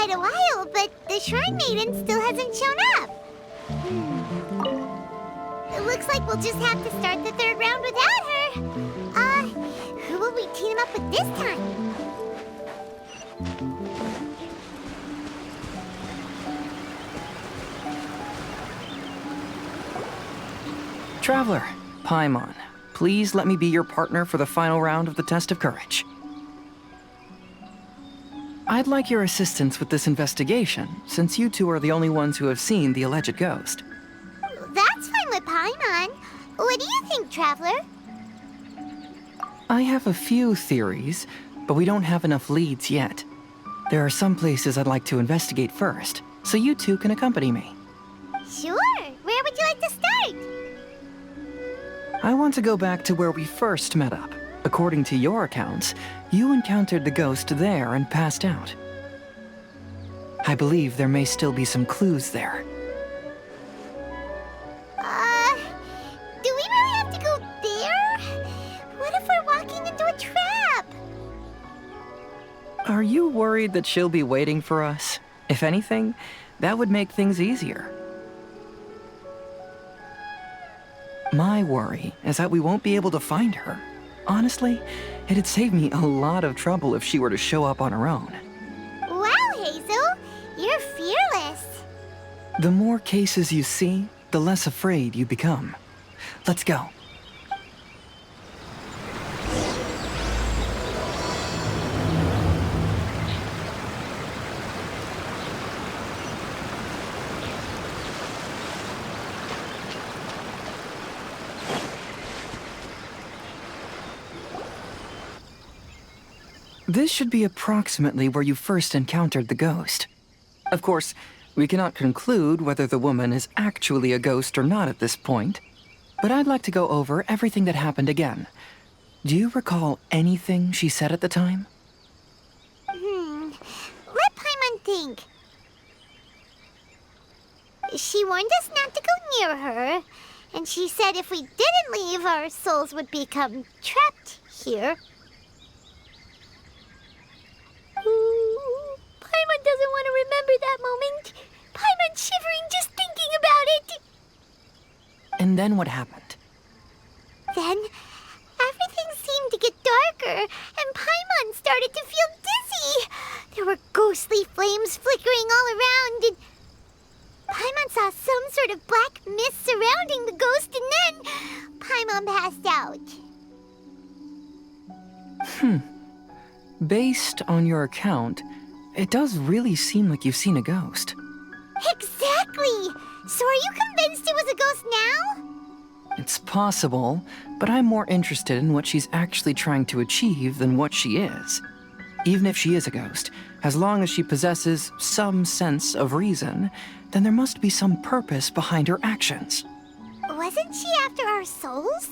quite a while, but the Shrine Maiden still hasn't shown up. It looks like we'll just have to start the third round without her. Who will we team up with this time? Traveler, Paimon, please let me be your partner for the final round of the test of courage. I'd like your assistance with this investigation, since you two are the only ones who have seen the alleged ghost. That's fine with Paimon. What do you think, Traveler? I have a few theories, but we don't have enough leads yet. There are some places I'd like to investigate first, so you two can accompany me. Sure. Where would you like to start? I want to go back to where we first met up. According to your accounts, you encountered the ghost there and passed out. I believe there may still be some clues there. Do we really have to go there? What if we're walking into a trap? Are you worried that she'll be waiting for us? If anything, that would make things easier. My worry is that we won't be able to find her. Honestly, it'd save me a lot of trouble if she were to show up on her own. Wow, Heizou, you're fearless. The more cases you see, the less afraid you become. Let's go. This should be approximately where you first encountered the ghost. Of course, we cannot conclude whether the woman is actually a ghost or not at this point, but I'd like to go over everything that happened again. Do you recall anything she said at the time? Let Paimon think. She warned us not to go near her, and she said if we didn't leave, our souls would become trapped here. Paimon doesn't want to remember that moment. Paimon's shivering just thinking about it. And then what happened? Then, everything seemed to get darker, and Paimon started to feel dizzy. There were ghostly flames flickering all around, and Paimon saw some sort of black mist surrounding the ghost, and then Paimon passed out. Based on your account, it does really seem like you've seen a ghost. Exactly! So are you convinced it was a ghost now? It's possible, but I'm more interested in what she's actually trying to achieve than what she is. Even if she is a ghost, as long as she possesses some sense of reason, then there must be some purpose behind her actions. Wasn't she after our souls?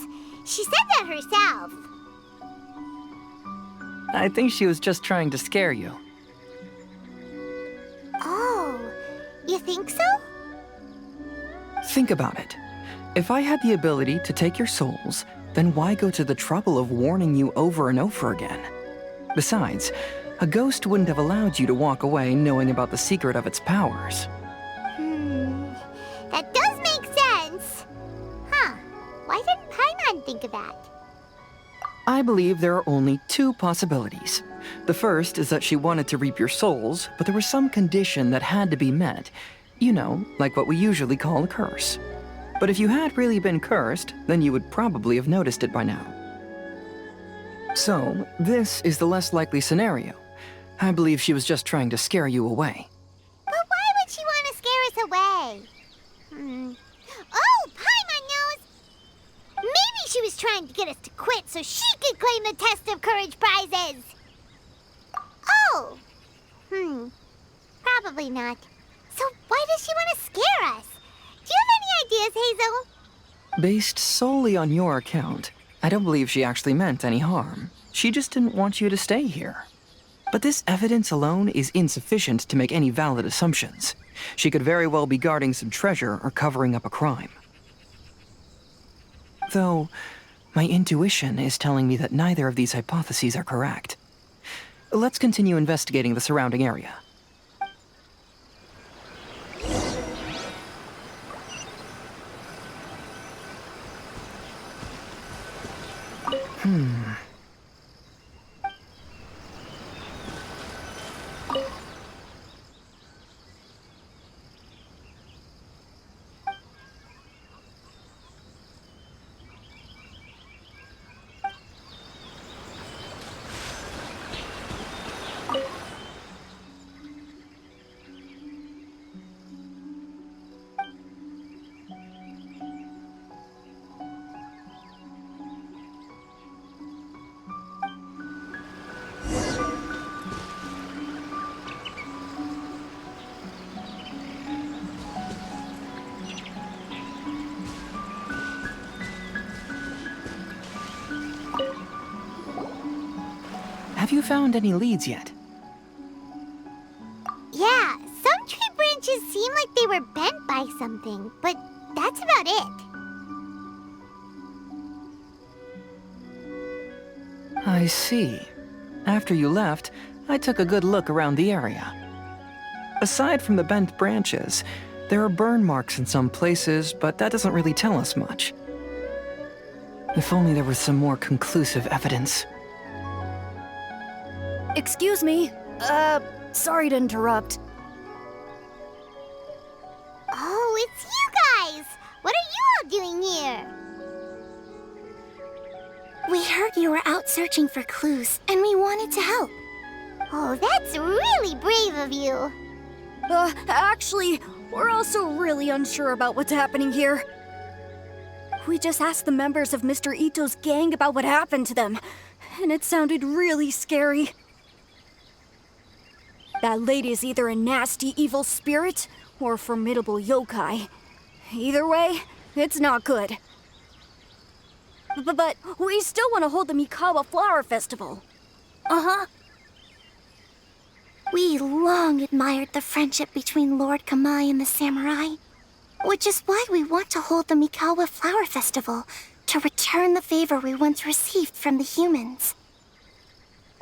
She said that herself. I think she was just trying to scare you. Oh, you think so? Think about it. If I had the ability to take your souls, then why go to the trouble of warning you over and over again? Besides, a ghost wouldn't have allowed you to walk away knowing about the secret of its powers. That does make sense. Huh, why didn't Paimon think of that? I believe there are only two possibilities. The first is that she wanted to reap your souls, but there was some condition that had to be met. You know, like what we usually call a curse. But if you had really been cursed, then you would probably have noticed it by now. So, this is the less likely scenario. I believe she was just trying to scare you away. But why would she want to scare us away? Oh, Paimon knows! Maybe she was trying to get us to quit so she could claim the Test of Courage prizes! Oh! Probably not. So why does she want to scare us? Do you have any ideas, Heizou? Based solely on your account, I don't believe she actually meant any harm. She just didn't want you to stay here. But this evidence alone is insufficient to make any valid assumptions. She could very well be guarding some treasure or covering up a crime. Though, my intuition is telling me that neither of these hypotheses are correct. Let's continue investigating the surrounding area. found any leads yet? Yeah, some tree branches seem like they were bent by something, but that's about it. I see. After you left, I took a good look around the area. Aside from the bent branches, there are burn marks in some places, but that doesn't really tell us much. If only there was some more conclusive evidence. Excuse me. Sorry to interrupt. Oh, it's you guys! What are you all doing here? We heard you were out searching for clues, and we wanted to help. Oh, that's really brave of you. Actually, we're also really unsure about what's happening here. We just asked the members of Mr. Ito's gang about what happened to them, and it sounded really scary. That lady is either a nasty evil spirit or a formidable yokai. Either way, it's not good. But we still want to hold the Mikawa Flower Festival. Uh-huh. We long admired the friendship between Lord Kamai and the samurai, which is why we want to hold the Mikawa Flower Festival to return the favor we once received from the humans.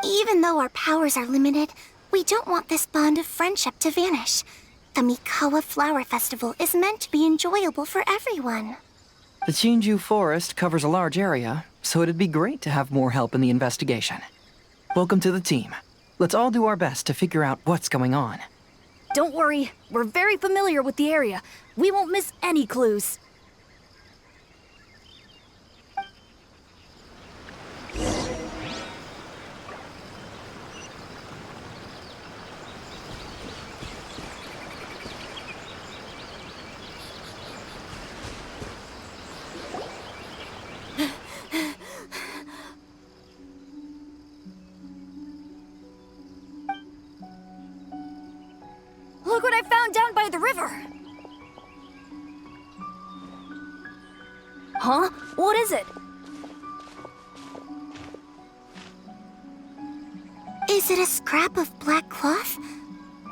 Even though our powers are limited, we don't want this bond of friendship to vanish. The Mikawa Flower Festival is meant to be enjoyable for everyone. The Chinju Forest covers a large area, so it'd be great to have more help in the investigation. Welcome to the team. Let's all do our best to figure out what's going on. Don't worry, we're very familiar with the area. We won't miss any clues. Look what I found down by the river! Huh? What is it? Is it a scrap of black cloth?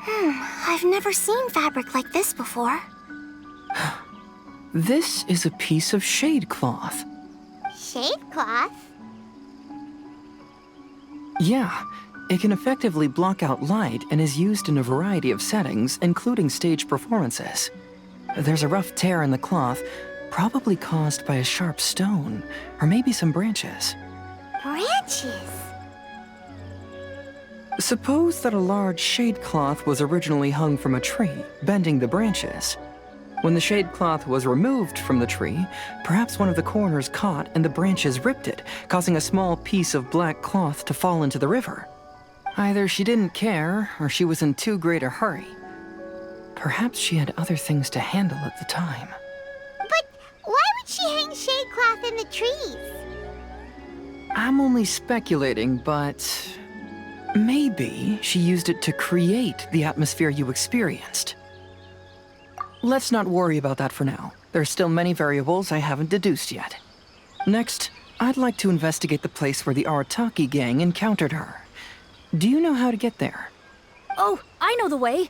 I've never seen fabric like this before. This is a piece of shade cloth. Shade cloth? Yeah, it can effectively block out light and is used in a variety of settings, including stage performances. There's a rough tear in the cloth, probably caused by a sharp stone, or maybe some branches. Branches? Suppose that a large shade cloth was originally hung from a tree, bending the branches. When the shade cloth was removed from the tree, perhaps one of the corners caught and the branches ripped it, causing a small piece of black cloth to fall into the river. Either she didn't care, or she was in too great a hurry. Perhaps she had other things to handle at the time. But why would she hang shade cloth in the trees? I'm only speculating, but maybe she used it to create the atmosphere you experienced. Let's not worry about that for now. There's still many variables I haven't deduced yet. Next, I'd like to investigate the place where the Arataki gang encountered her. Do you know how to get there? Oh, I know the way.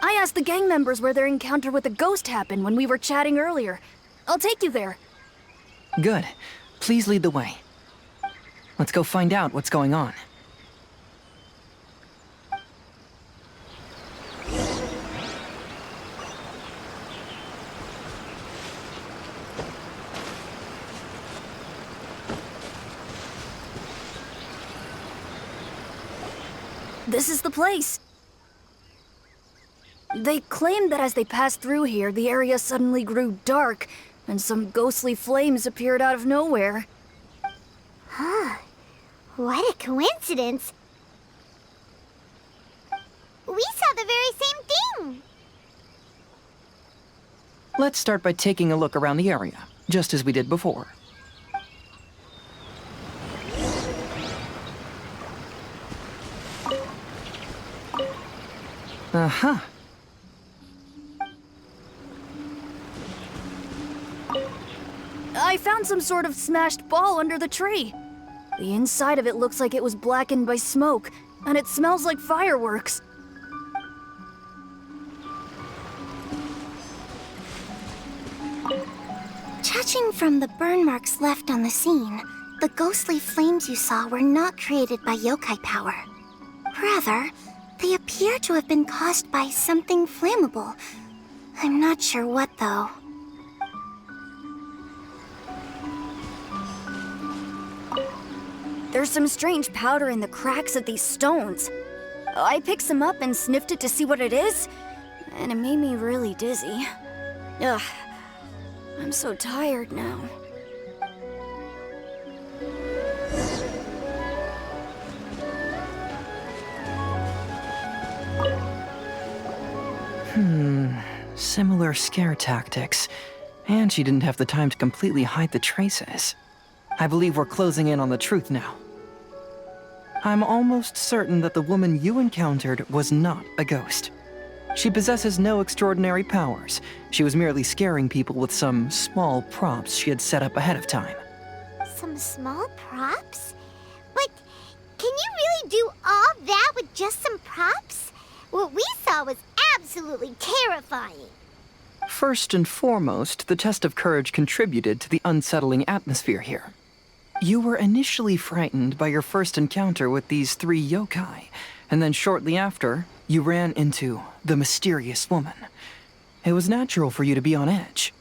I asked the gang members where their encounter with the ghost happened when we were chatting earlier. I'll take you there. Good. Please lead the way. Let's go find out what's going on. This is the place. They claimed that as they passed through here, the area suddenly grew dark, and some ghostly flames appeared out of nowhere. What a coincidence. We saw the very same thing. Let's start by taking a look around the area, just as we did before. Uh-huh. I found some sort of smashed ball under the tree. The inside of it looks like it was blackened by smoke, and it smells like fireworks. Judging from the burn marks left on the scene, the ghostly flames you saw were not created by yokai power. Rather, they appear to have been caused by something flammable. I'm not sure what, though. There's some strange powder in the cracks of these stones. I picked some up and sniffed it to see what it is, and it made me really dizzy. Ugh, I'm so tired now. Similar scare tactics. And she didn't have the time to completely hide the traces. I believe we're closing in on the truth now. I'm almost certain that the woman you encountered was not a ghost. She possesses no extraordinary powers. She was merely scaring people with some small props she had set up ahead of time. Some small props? But can you really do all that with just some props? What we saw was absolutely terrifying. First and foremost, the test of courage contributed to the unsettling atmosphere here. You were initially frightened by your first encounter with these 3 yokai, and then shortly after, you ran into the mysterious woman. It was natural for you to be on edge.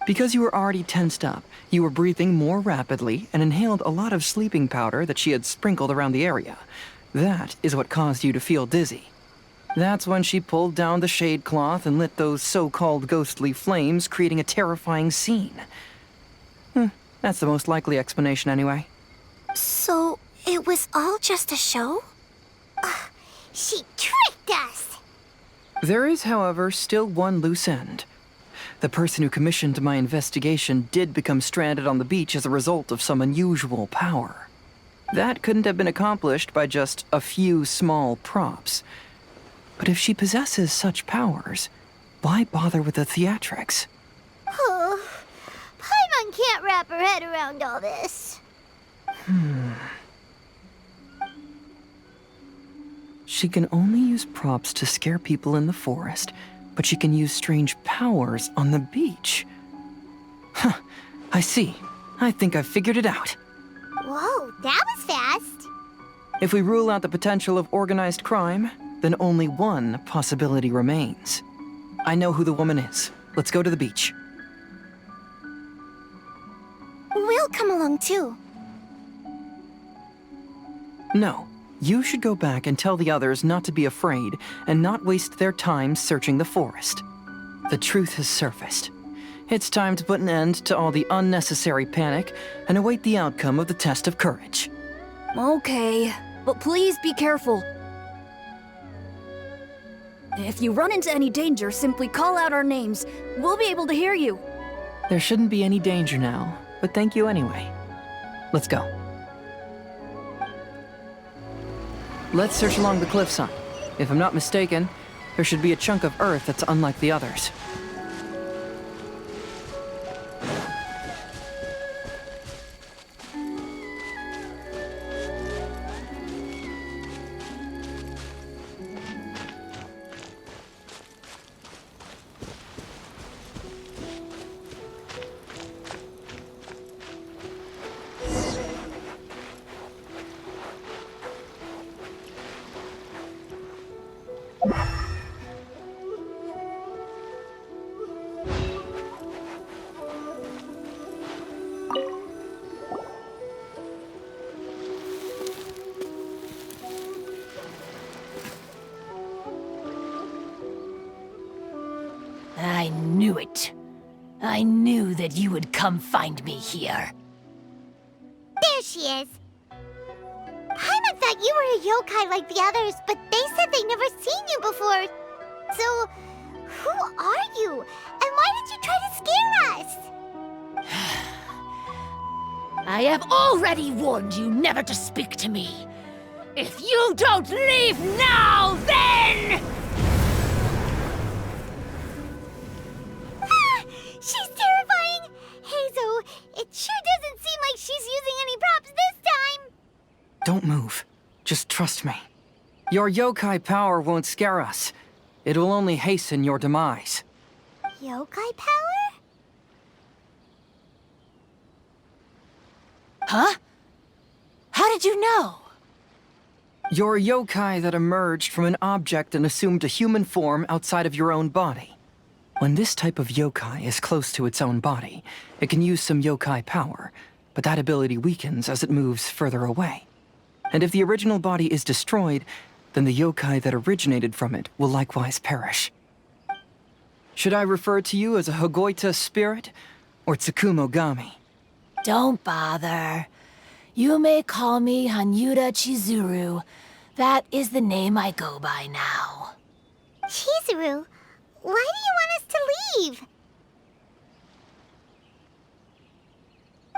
Because you were already tensed up, you were breathing more rapidly and inhaled a lot of sleeping powder that she had sprinkled around the area. That is what caused you to feel dizzy. That's when she pulled down the shade cloth and lit those so-called ghostly flames, creating a terrifying scene. That's the most likely explanation anyway. So, it was all just a show? She tricked us! There is, however, still one loose end. The person who commissioned my investigation did become stranded on the beach as a result of some unusual power. That couldn't have been accomplished by just a few small props. But if she possesses such powers, why bother with the theatrics? Oh, Paimon can't wrap her head around all this. She can only use props to scare people in the forest, but she can use strange powers on the beach. Huh, I see. I think I've figured it out. Whoa, that was fast. If we rule out the potential of organized crime, then only one possibility remains. I know who the woman is. Let's go to the beach. We'll come along too. No, you should go back and tell the others not to be afraid and not waste their time searching the forest. The truth has surfaced. It's time to put an end to all the unnecessary panic and await the outcome of the test of courage. Okay, but please be careful. If you run into any danger, simply call out our names. We'll be able to hear you. There shouldn't be any danger now, but thank you anyway. Let's go. Let's search along the cliffside. If I'm not mistaken, there should be a chunk of earth that's unlike the others. I knew it. I knew that you would come find me here. There she is. Paimon thought you were a yokai like the others, but they said they'd never seen you before. So, who are you? And why did you try to scare us? I have already warned you never to speak to me. If you don't leave now, then... She's terrifying! Heizou, it sure doesn't seem like she's using any props this time! Trust me. Your yokai power won't scare us. It will only hasten your demise. Yokai power? Huh? How did you know? You're a yokai that emerged from an object and assumed a human form outside of your own body. When this type of yokai is close to its own body, it can use some yokai power, but that ability weakens as it moves further away. And if the original body is destroyed, then the yokai that originated from it will likewise perish. Should I refer to you as a Hagoita spirit or Tsukumogami? Don't bother. You may call me Hanyuda Chizuru. That is the name I go by now. Chizuru, why do you want us to leave?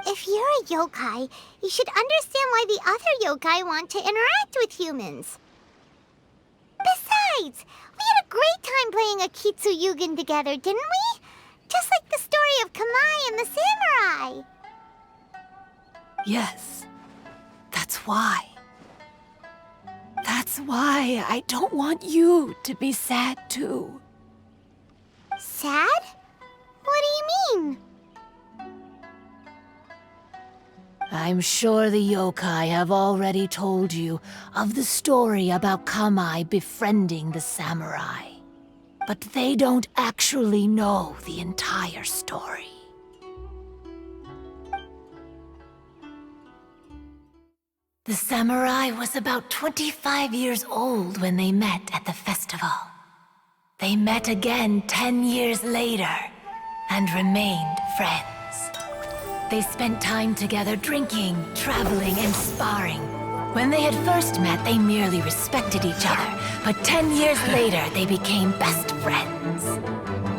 If you're a yokai, you should understand why the other yokai want to interact with humans. Besides, we had a great time playing Akitsu Yugen together, didn't we? Just like the story of Kamai and the samurai. Yes, that's why. That's why I don't want you to be sad too. Sad? What do you mean? I'm sure the yokai have already told you of the story about Kamai befriending the samurai. But they don't actually know the entire story. The samurai was about 25 years old when they met at the festival. They met again 10 years later and remained friends. They spent time together drinking, traveling, and sparring. When they had first met, they merely respected each other, but 10 years later, they became best friends.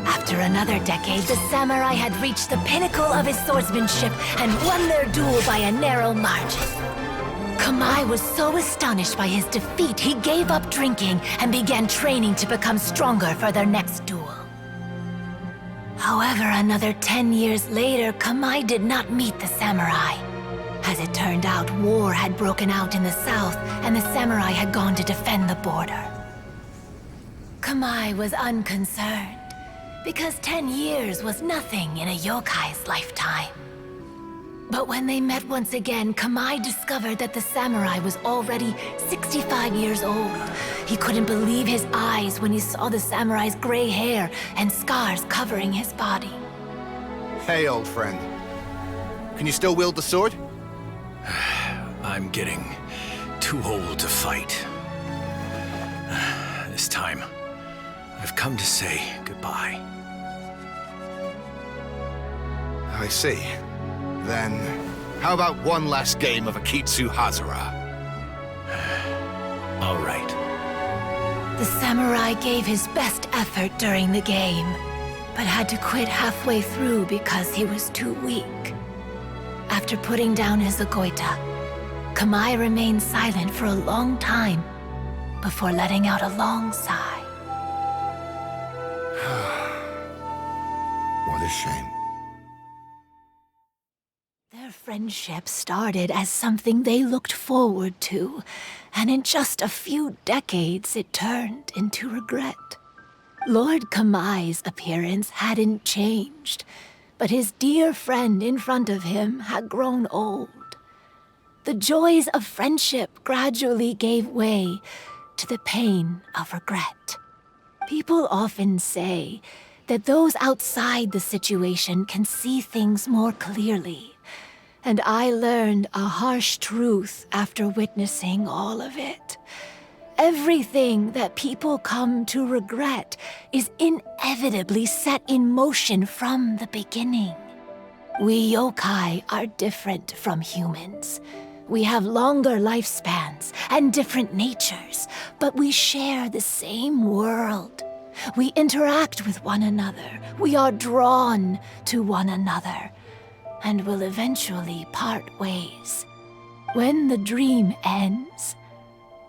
After another decade, the samurai had reached the pinnacle of his swordsmanship and won their duel by a narrow margin. Kamai was so astonished by his defeat, he gave up drinking and began training to become stronger for their next duel. However, another 10 years later, Kamai did not meet the samurai. As it turned out, war had broken out in the south, and the samurai had gone to defend the border. Kamai was unconcerned, because 10 years was nothing in a yokai's lifetime. But when they met once again, Kamai discovered that the samurai was already 65 years old. He couldn't believe his eyes when he saw the samurai's gray hair and scars covering his body. Hey, old friend. Can you still wield the sword? I'm getting too old to fight. This time, I've come to say goodbye. I see. Then, how about one last game of Akitsu Hazura? All right. The samurai gave his best effort during the game, but had to quit halfway through because he was too weak. After putting down his agoita, Kamai remained silent for a long time before letting out a long sigh. What a shame. Their friendship started as something they looked forward to, and in just a few decades it turned into regret. Lord Kamai's appearance hadn't changed, but his dear friend in front of him had grown old. The joys of friendship gradually gave way to the pain of regret. People often say that those outside the situation can see things more clearly, and I learned a harsh truth after witnessing all of it. Everything that people come to regret is inevitably set in motion from the beginning. We yokai are different from humans. We have longer lifespans and different natures, but we share the same world. We interact with one another. We are drawn to one another, and will eventually part ways. When the dream ends,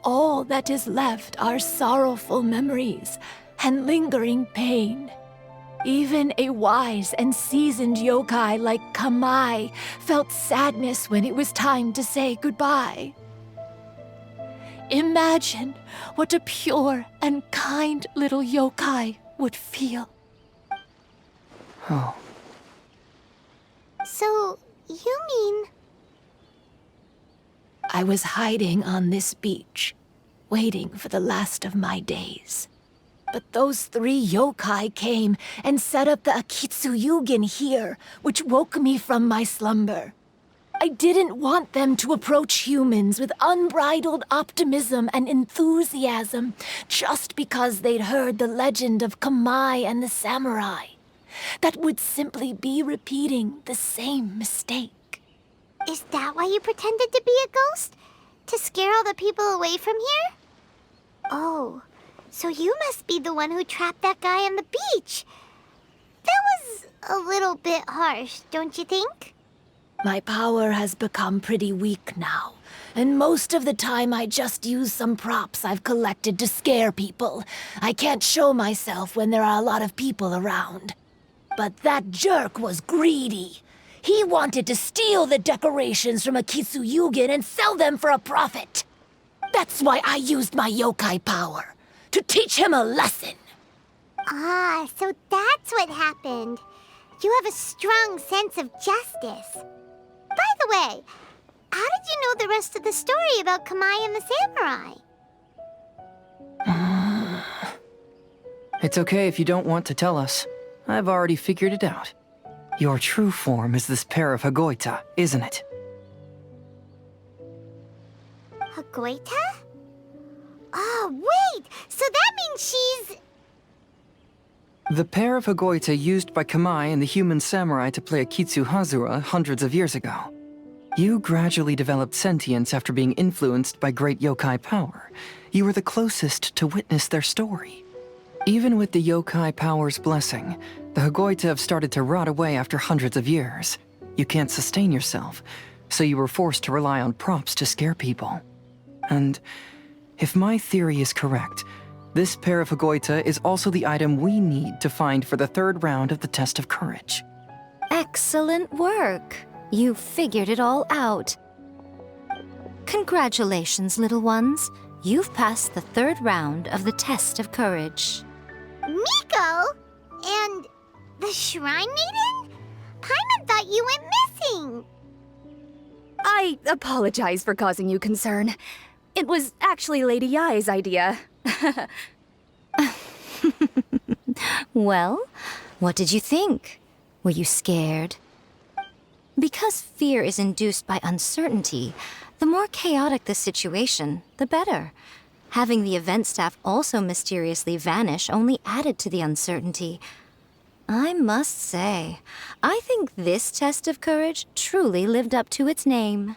all that is left are sorrowful memories and lingering pain. Even a wise and seasoned yokai like Kamai felt sadness when it was time to say goodbye. imagine what a pure and kind little yokai would feel. Oh, So, you mean... I was hiding on this beach, waiting for the last of my days. But those 3 yokai came and set up the Akitsu here, which woke me from my slumber. I didn't want them to approach humans with unbridled optimism and enthusiasm just because they'd heard the legend of Kamai and the samurai. That would simply be repeating the same mistake. Is that why you pretended to be a ghost? To scare all the people away from here? Oh, so you must be the one who trapped that guy on the beach. That was a little bit harsh, don't you think? My power has become pretty weak now, and most of the time I just use some props I've collected to scare people. I can't show myself when there are a lot of people around. But that jerk was greedy. He wanted to steal the decorations from Akitsu and sell them for a profit. That's why I used my yokai power, to teach him a lesson. Ah, so that's what happened. You have a strong sense of justice. By the way, how did you know the rest of the story about Kamai and the samurai? it's okay if you don't want to tell us. I've already figured it out. Your true form is this pair of Hagoita, isn't it? Hagoita? Oh, wait! So that means she's... The pair of Hagoita used by Kamai and the human samurai to play Akitsu Hazura hundreds of years ago. You gradually developed sentience after being influenced by great yokai power. You were the closest to witness their story. Even with the yokai power's blessing, the Hagoita have started to rot away after hundreds of years. You can't sustain yourself, so you were forced to rely on props to scare people. And if my theory is correct, this pair of Hagoita is also the item we need to find for the 3rd round of the test of courage. Excellent work. You figured it all out. Congratulations, little ones. You've passed the 3rd round of the test of courage. Miko? And the Shrine Maiden? Paimon thought you went missing. I apologize for causing you concern. It was actually Lady Yai's idea. Well, what did you think? Were you scared? Because fear is induced by uncertainty, the more chaotic the situation, the better. Having the event staff also mysteriously vanish only added to the uncertainty. I must say, I think this test of courage truly lived up to its name.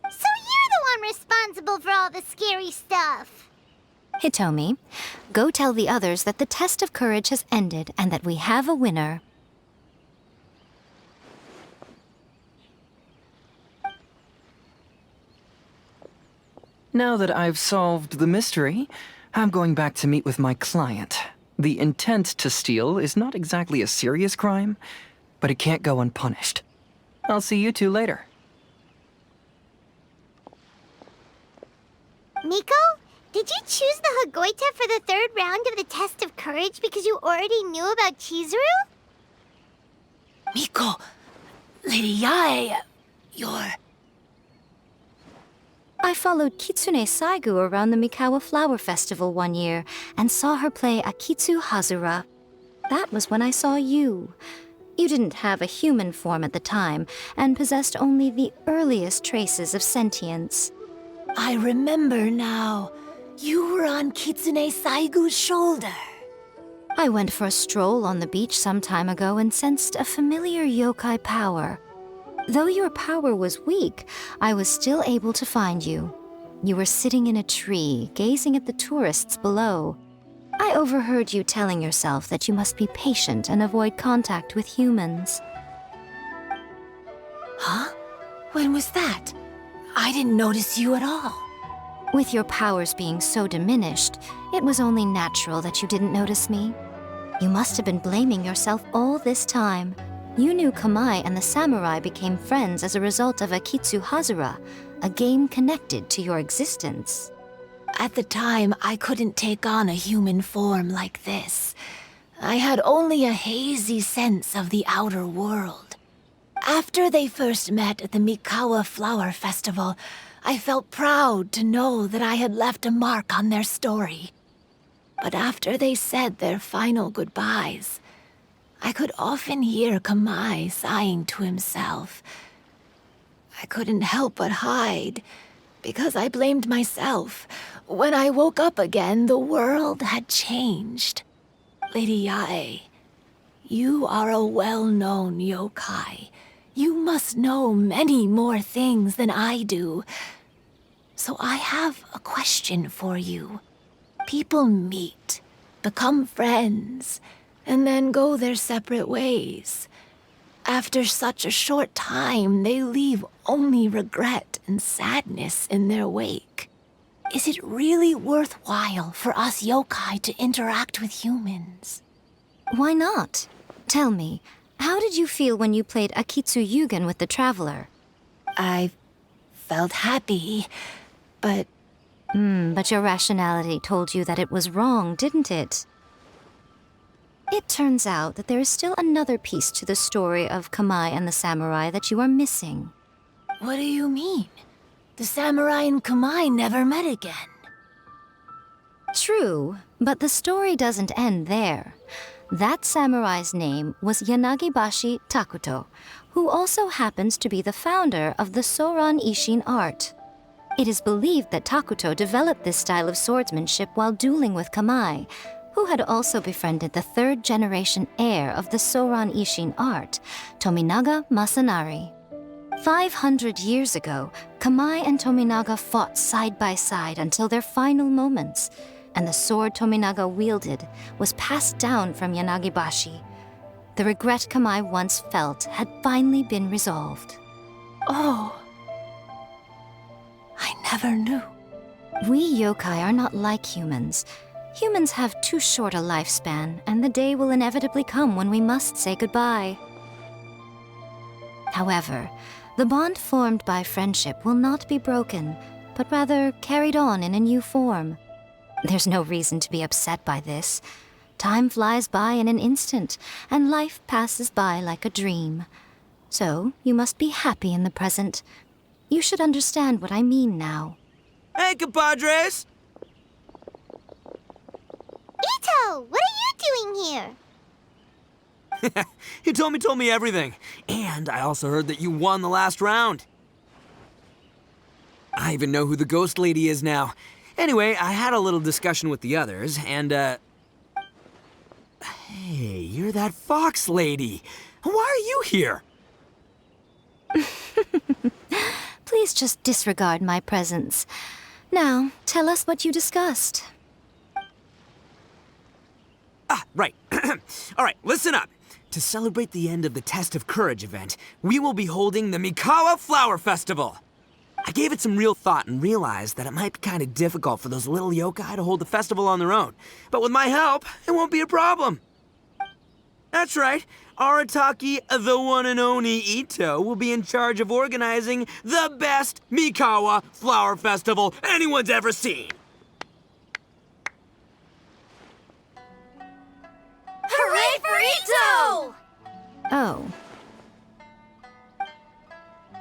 So you're the one responsible for all the scary stuff. Hitomi, go tell the others that the test of courage has ended and that we have a winner. Now that I've solved the mystery, I'm going back to meet with my client. The intent to steal is not exactly a serious crime, but it can't go unpunished. I'll see you two later. Miko, did you choose the Hagoita for the 3rd round of the test of courage because you already knew about Chizuru? Miko, Lady Yai, you're... I followed Kitsune Saigu around the Mikawa Flower Festival one year and saw her play Akitsu Hazura. That was when I saw you. You didn't have a human form at the time and possessed only the earliest traces of sentience. I remember now. You were on Kitsune Saigu's shoulder. I went for a stroll on the beach some time ago and sensed a familiar yokai power. Though your power was weak, I was still able to find you. You were sitting in a tree, gazing at the tourists below. I overheard you telling yourself that you must be patient and avoid contact with humans. Huh? When was that? I didn't notice you at all. With your powers being so diminished, it was only natural that you didn't notice me. You must have been blaming yourself all this time. You knew Kamai and the samurai became friends as a result of Akitsu Hazura, a game connected to your existence. At the time, I couldn't take on a human form like this. I had only a hazy sense of the outer world. After they first met at the Mikawa Flower Festival, I felt proud to know that I had left a mark on their story. But after they said their final goodbyes, I could often hear Kamai sighing to himself. I couldn't help but hide, because I blamed myself. When I woke up again, the world had changed. Lady Yae, you are a well-known yokai. You must know many more things than I do. So I have a question for you. People meet, become friends, and then go their separate ways. After such a short time, they leave only regret and sadness in their wake. Is it really worthwhile for us yokai to interact with humans? Why not? Tell me, how did you feel when you played Akitsu Yugen with the Traveler? I felt happy, but... But your rationality told you that it was wrong, didn't it? It turns out that there is still another piece to the story of Kamai and the samurai that you are missing. What do you mean? The samurai and Kamai never met again. True, but the story doesn't end there. That samurai's name was Yanagibashi Takuto, who also happens to be the founder of the Soran Ishin art. It is believed that Takuto developed this style of swordsmanship while dueling with Kamai, who had also befriended the third-generation heir of the Soran Ishin art, Tominaga Masanari. 500 years ago, Kamai and Tominaga fought side by side until their final moments, and the sword Tominaga wielded was passed down from Yanagibashi. The regret Kamai once felt had finally been resolved. Oh. I never knew. We yokai are not like humans. Humans have too short a lifespan, and the day will inevitably come when we must say goodbye. However, the bond formed by friendship will not be broken, but rather carried on in a new form. There's no reason to be upset by this. Time flies by in an instant, and life passes by like a dream. So, you must be happy in the present. You should understand what I mean now. Hey, compadres! Ito, what are you doing here? He told me everything. And I also heard that you won the last round. I even know who the ghost lady is now. Anyway, I had a little discussion with the others, and, Hey, you're that fox lady. Why are you here? Please just disregard my presence. Now, tell us what you discussed. Right. All right, listen up. To celebrate the end of the Test of Courage event, we will be holding the Mikawa Flower Festival. I gave it some real thought and realized that it might be kind of difficult for those little yokai to hold the festival on their own. But with my help, it won't be a problem. That's right. Arataki, the one and only Ito, will be in charge of organizing the best Mikawa Flower Festival anyone's ever seen. Hooray for Ito! Oh.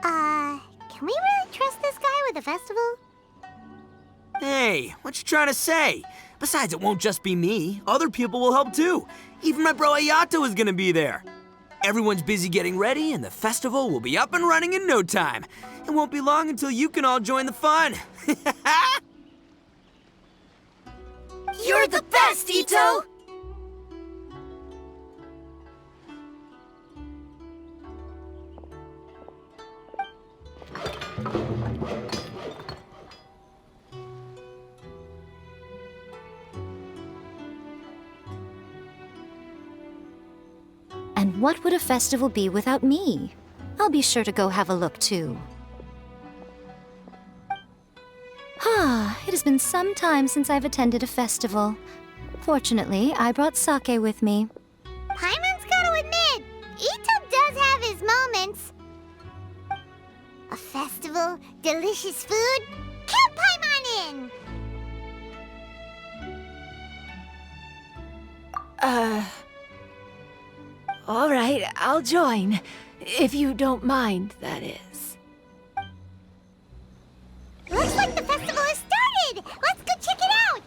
Can we really trust this guy with the festival? Hey, what you trying to say? Besides, it won't just be me. Other people will help too. Even my bro Ayato is gonna be there. Everyone's busy getting ready, and the festival will be up and running in no time. It won't be long until you can all join the fun. You're the best, Ito! And what would a festival be without me? I'll be sure to go have a look, too. It has been some time since I've attended a festival. Fortunately, I brought sake with me. Paimon's gotta admit, Ito does have his moments. A festival, delicious food, count Paimon in! All right, I'll join. If you don't mind, that is. Looks like the festival has started! Let's go check it out!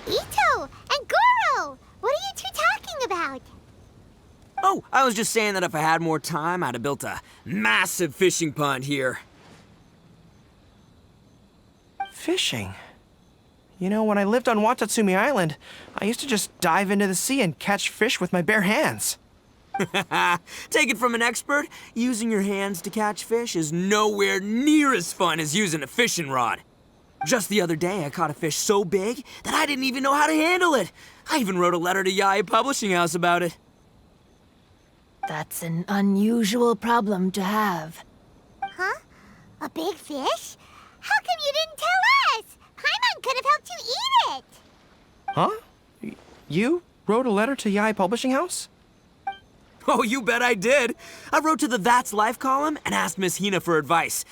Ito and Goro! What are you two talking about? Oh, I was just saying that if I had more time, I'd have built a massive fishing pond here. Fishing? You know, when I lived on Watatsumi Island, I used to just dive into the sea and catch fish with my bare hands. Take it from an expert, using your hands to catch fish is nowhere near as fun as using a fishing rod. Just the other day, I caught a fish so big that I didn't even know how to handle it. I even wrote a letter to Yae Publishing House about it. That's an unusual problem to have. Huh? A big fish? How come you didn't tell us? Paimon could have helped you eat it! Huh? You wrote a letter to Yae Publishing House? Oh, you bet I did. I wrote to the That's Life column and asked Miss Hina for advice.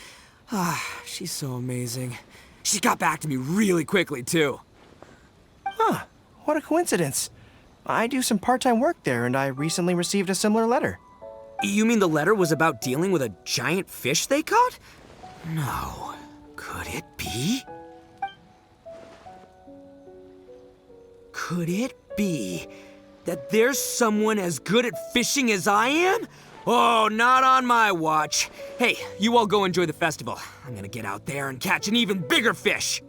She's so amazing. She got back to me really quickly, too. Huh, what a coincidence. I do some part-time work there, and I recently received a similar letter. You mean the letter was about dealing with a giant fish they caught? No. Could it be? Could it be that there's someone as good at fishing as I am? Oh, not on my watch. Hey, you all go enjoy the festival. I'm gonna get out there and catch an even bigger fish.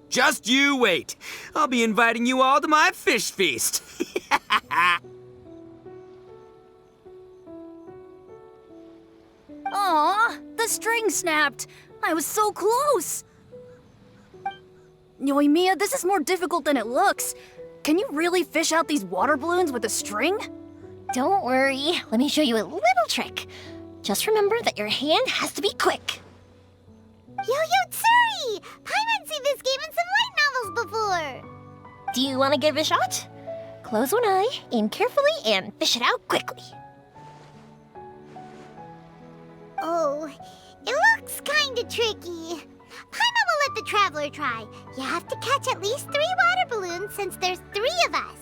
Just you wait. I'll be inviting you all to my fish feast. Aw, the string snapped. I was so close. Yoimiya, this is more difficult than it looks. Can you really fish out these water balloons with a string? Don't worry, let me show you a little trick. Just remember that your hand has to be quick. Yo-Yo Tsuri! Paimon's seen this game in some light novels before! Do you want to give it a shot? Close one eye, aim carefully, and fish it out quickly. Oh, it looks kinda tricky. Paimon will let the traveler try. You have to catch at least 3 water balloons since there's 3 of us.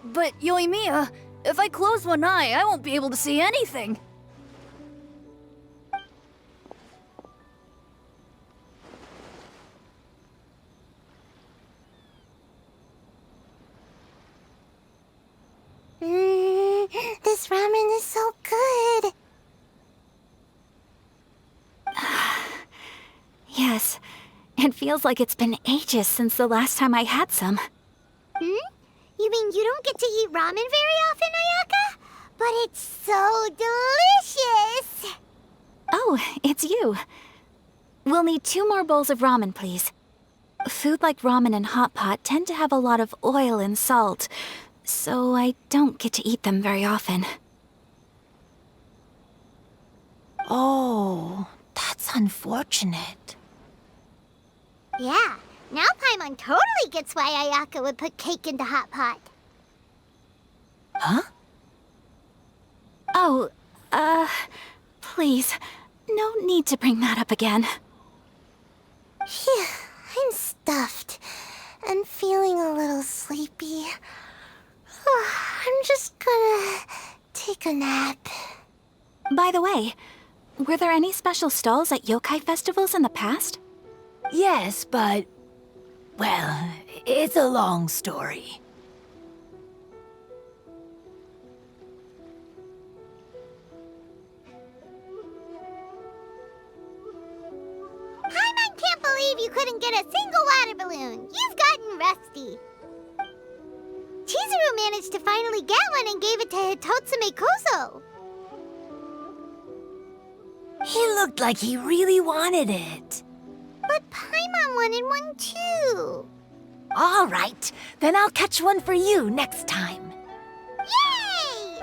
But Yoimiya, if I close one eye, I won't be able to see anything. This ramen is so good. Yes, it feels like it's been ages since the last time I had some. You mean you don't get to eat ramen very often, Ayaka? But it's so delicious! Oh, it's you. We'll need 2 more bowls of ramen, please. Food like ramen and hot pot tend to have a lot of oil and salt, so I don't get to eat them very often. Oh, that's unfortunate. Yeah, now Paimon totally gets why Ayaka would put cake into hot pot. Huh? Oh, please, no need to bring that up again. Phew, I'm stuffed and feeling a little sleepy. I'm just gonna take a nap. By the way, were there any special stalls at yokai festivals in the past? Yes, but... well, it's a long story. Paimon can't believe you couldn't get a single water balloon. You've gotten rusty. Chizuru managed to finally get one and gave it to Hitotsume Kozo. He looked like he really wanted it. But Paimon wanted one too. All right, then I'll catch one for you next time. Yay!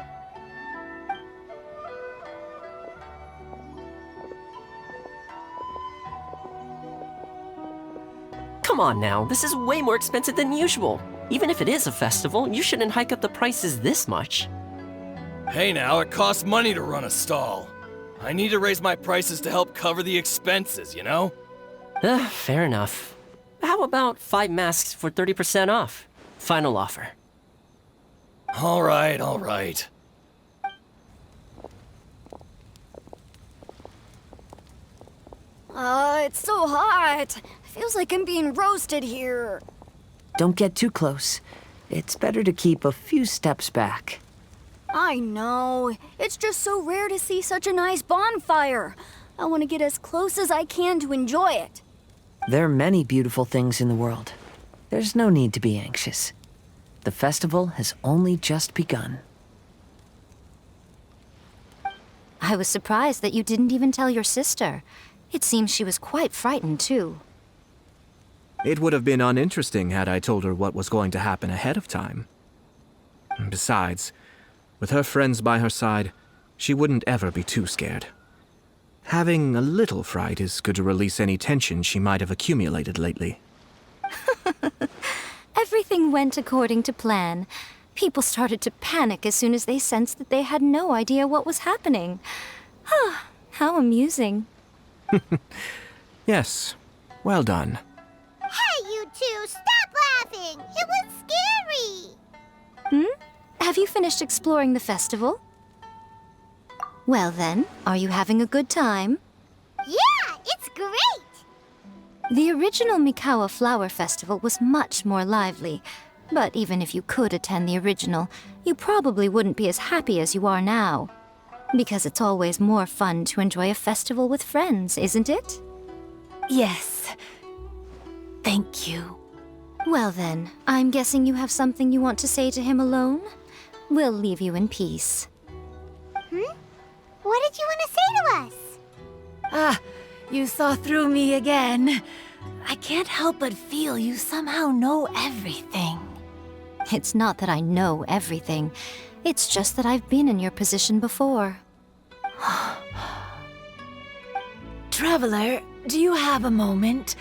Come on now, this is way more expensive than usual. Even if it is a festival, you shouldn't hike up the prices this much. Hey now, it costs money to run a stall. I need to raise my prices to help cover the expenses, you know? Fair enough. How about 5 masks for 30% off? Final offer. All right, all right. It's so hot. Feels like I'm being roasted here. Don't get too close. It's better to keep a few steps back. I know. It's just so rare to see such a nice bonfire. I want to get as close as I can to enjoy it. There are many beautiful things in the world. There's no need to be anxious. The festival has only just begun. I was surprised that you didn't even tell your sister. It seems she was quite frightened, too. It would have been uninteresting had I told her what was going to happen ahead of time. Besides, with her friends by her side, she wouldn't ever be too scared. Having a little fright is good to release any tension she might have accumulated lately. Everything went according to plan. People started to panic as soon as they sensed that they had no idea what was happening. How amusing. Yes, well done. Hey, you two, stop laughing! It was scary! Have you finished exploring the festival? Well then, are you having a good time? Yeah, it's great! The original Mikawa Flower Festival was much more lively. But even if you could attend the original, you probably wouldn't be as happy as you are now. Because it's always more fun to enjoy a festival with friends, isn't it? Yes. Thank you. Well then, I'm guessing you have something you want to say to him alone? We'll leave you in peace. What did you want to say to us? You saw through me again. I can't help but feel you somehow know everything. It's not that I know everything. It's just that I've been in your position before. Traveler, do you have a moment?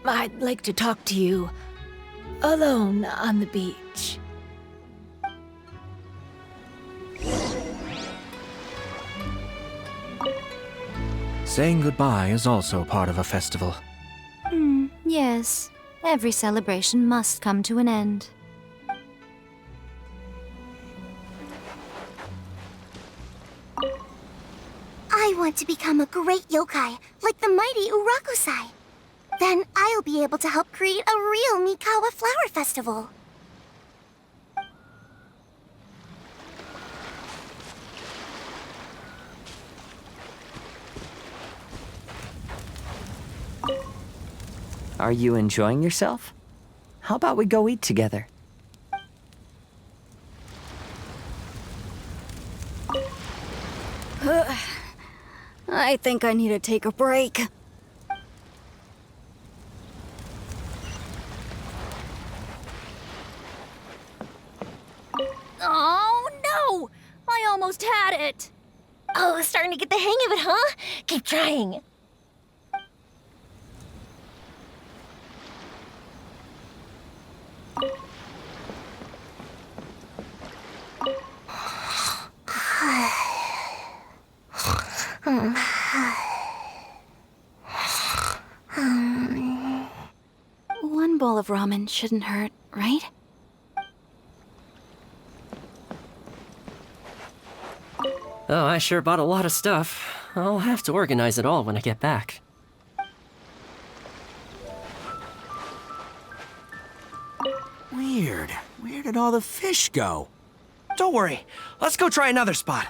I'd like to talk to you. Alone on the beach. Saying goodbye is also part of a festival. Yes. Every celebration must come to an end. I want to become a great yokai, like the mighty Urakusai. Then I'll be able to help create a real Mikawa Flower Festival. Are you enjoying yourself? How about we go eat together? I think I need to take a break. Oh no! I almost had it! Oh, starting to get the hang of it, huh? Keep trying. One bowl of ramen shouldn't hurt, right? Oh, I sure bought a lot of stuff. I'll have to organize it all when I get back. Weird. Where did all the fish go? Don't worry. Let's go try another spot.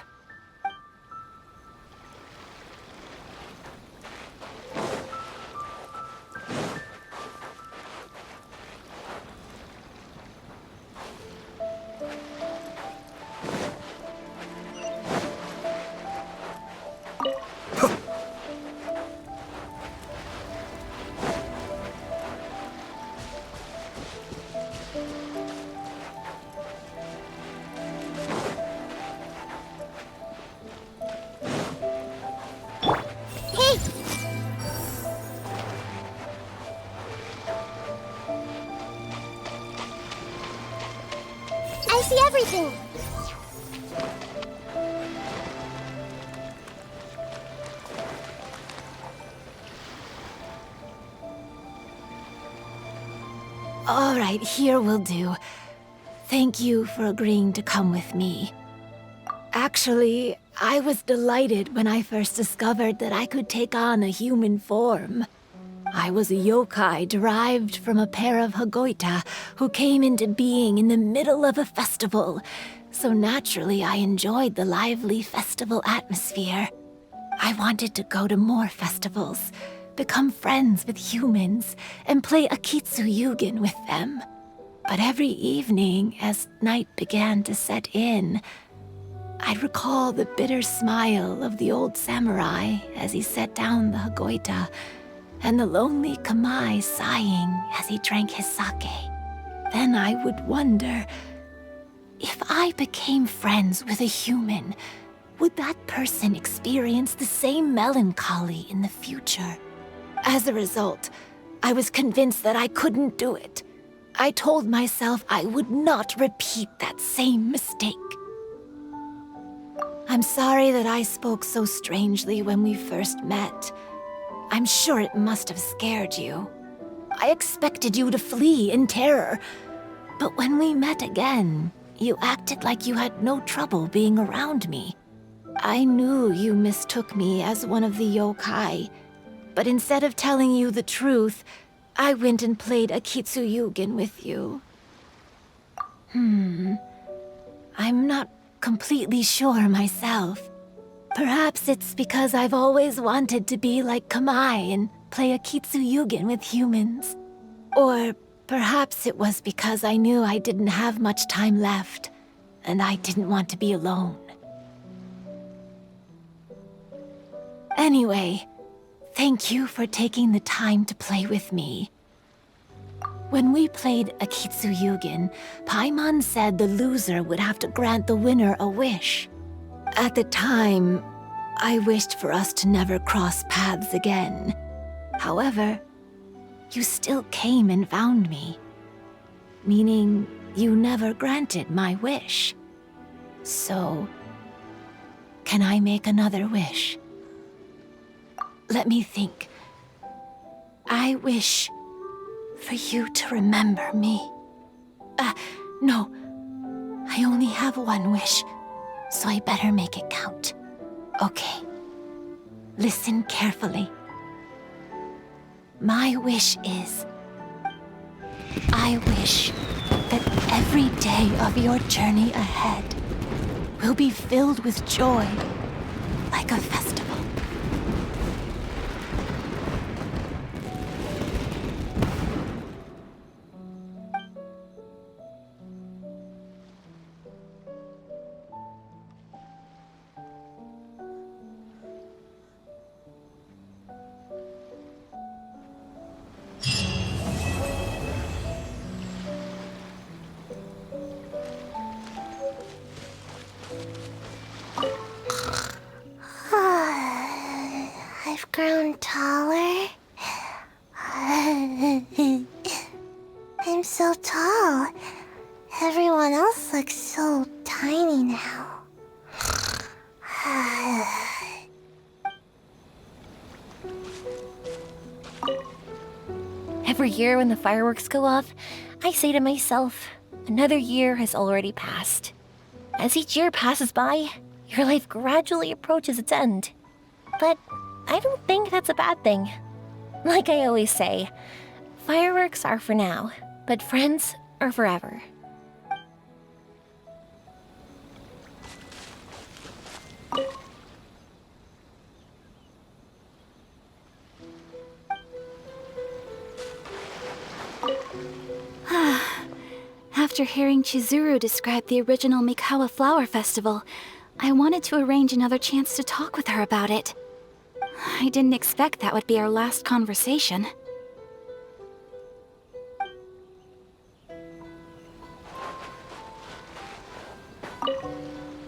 I see everything. All right, here will do. Thank you for agreeing to come with me. Actually, I was delighted when I first discovered that I could take on a human form. I was a yokai derived from a pair of Hagoita who came into being in the middle of a festival, so naturally I enjoyed the lively festival atmosphere. I wanted to go to more festivals, become friends with humans, and play Akitsu with them. But every evening, as night began to set in, I'd recall the bitter smile of the old samurai as he set down the Hagoita, and the lonely Kamai sighing as he drank his sake. Then I would wonder, if I became friends with a human, would that person experience the same melancholy in the future? As a result, I was convinced that I couldn't do it. I told myself I would not repeat that same mistake. I'm sorry that I spoke so strangely when we first met. I'm sure it must have scared you. I expected you to flee in terror, but when we met again, you acted like you had no trouble being around me. I knew you mistook me as one of the yokai, but instead of telling you the truth, I went and played Akitsu with you. I'm not completely sure myself. Perhaps it's because I've always wanted to be like Kamai and play Akitsu with humans. Or perhaps it was because I knew I didn't have much time left, and I didn't want to be alone. Anyway, thank you for taking the time to play with me. When we played Akitsu Paimon said the loser would have to grant the winner a wish. At the time, I wished for us to never cross paths again. However, you still came and found me, meaning you never granted my wish. So, can I make another wish? Let me think. I wish for you to remember me. No. I only have one wish, so I better make it count. Okay. Listen carefully. My wish is, I wish that every day of your journey ahead will be filled with joy, like a festival. I've grown taller. I'm so tall. Everyone else looks so tiny now. Every year when the fireworks go off, I say to myself, another year has already passed. As each year passes by, your life gradually approaches its end. But I don't think that's a bad thing. Like I always say, fireworks are for now, but friends are forever. After hearing Chizuru describe the original Mikawa Flower Festival, I wanted to arrange another chance to talk with her about it. I didn't expect that would be our last conversation.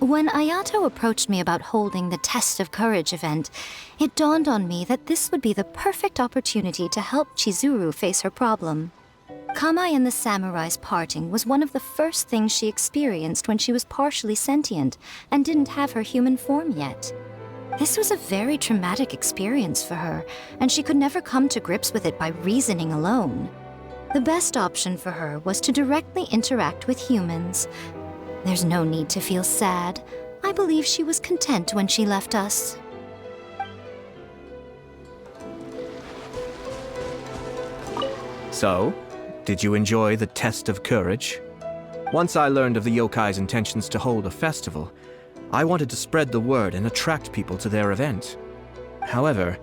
When Ayato approached me about holding the Test of Courage event, it dawned on me that this would be the perfect opportunity to help Chizuru face her problem. Kamai and the samurai's parting was one of the first things she experienced when she was partially sentient and didn't have her human form yet. This was a very traumatic experience for her, and she could never come to grips with it by reasoning alone. The best option for her was to directly interact with humans. There's no need to feel sad. I believe she was content when she left us. So, did you enjoy the test of courage? Once I learned of the yokai's intentions to hold a festival, I wanted to spread the word and attract people to their event. However,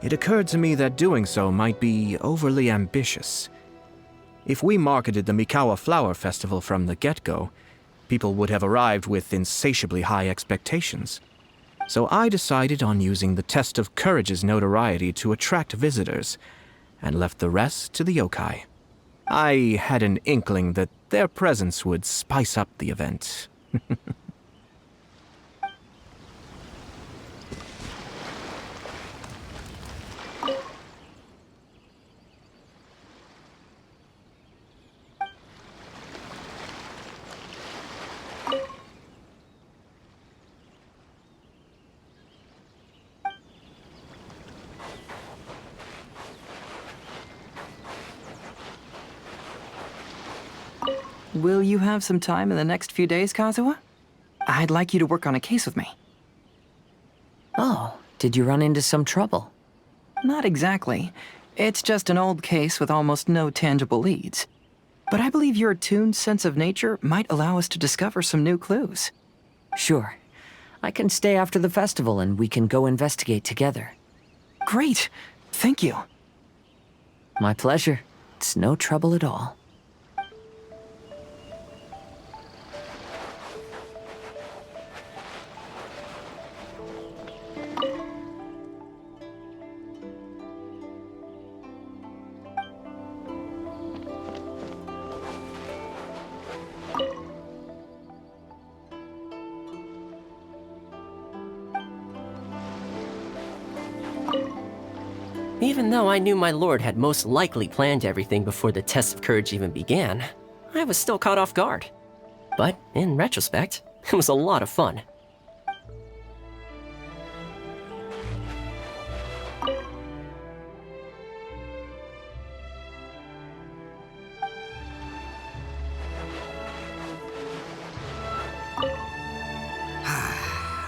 it occurred to me that doing so might be overly ambitious. If we marketed the Mikawa Flower Festival from the get-go, people would have arrived with insatiably high expectations. So I decided on using the test of courage's notoriety to attract visitors, and left the rest to the yokai. I had an inkling that their presence would spice up the event. Will you have some time in the next few days, Kazuha? I'd like you to work on a case with me. Oh, did you run into some trouble? Not exactly. It's just an old case with almost no tangible leads. But I believe your attuned sense of nature might allow us to discover some new clues. Sure. I can stay after the festival and we can go investigate together. Great. Thank you. My pleasure. It's no trouble at all. Even though I knew my lord had most likely planned everything before the test of courage even began, I was still caught off guard. But in retrospect, it was a lot of fun.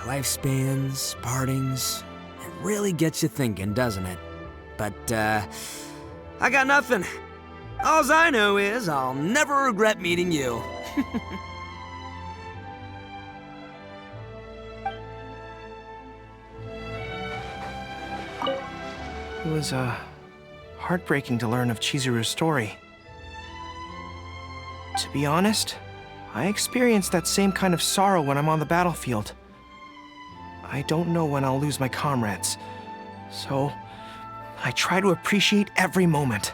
Lifespans, partings, it really gets you thinking, doesn't it? But, I got nothing. Alls I know is I'll never regret meeting you. It was, heartbreaking to learn of Chizuru's story. To be honest, I experienced that same kind of sorrow when I'm on the battlefield. I don't know when I'll lose my comrades, so I try to appreciate every moment.